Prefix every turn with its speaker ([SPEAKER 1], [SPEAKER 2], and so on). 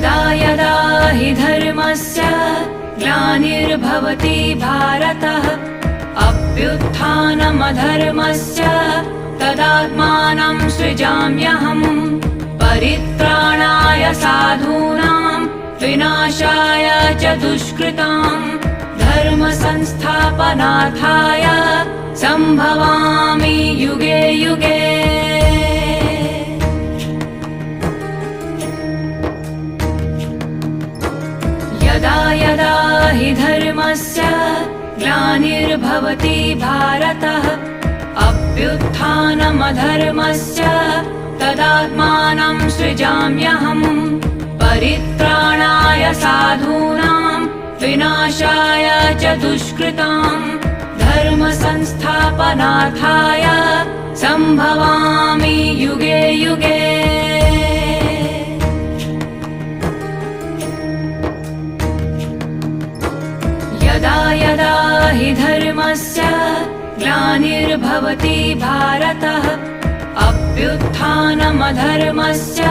[SPEAKER 1] यदा यदा हि धर्मस्य ग्लानिर्भवति भारत अभ्युत्थानमधर्मस्य तदात्मानं सृजाम्यहम् परित्राणाय साधूनां विनाशाय च दुष्कृताम् धर्म संस्थापनार्थाय संभवामि युगे युगे। यदा यदा हि धर्मस्य ग्लानिर्भवति भारत अभ्युत्थानमधर्मस्य तदात्मानं सृजाम्यहम् परित्राणाय साधूनां विनाशाय च दुष्कृताम् धर्म संस्थापनार्थाय संभवामि युगे युगे। यदा यदा हि धर्मस्य ग्लानिर्भवति भारत अभ्युत्थानमधर्मस्य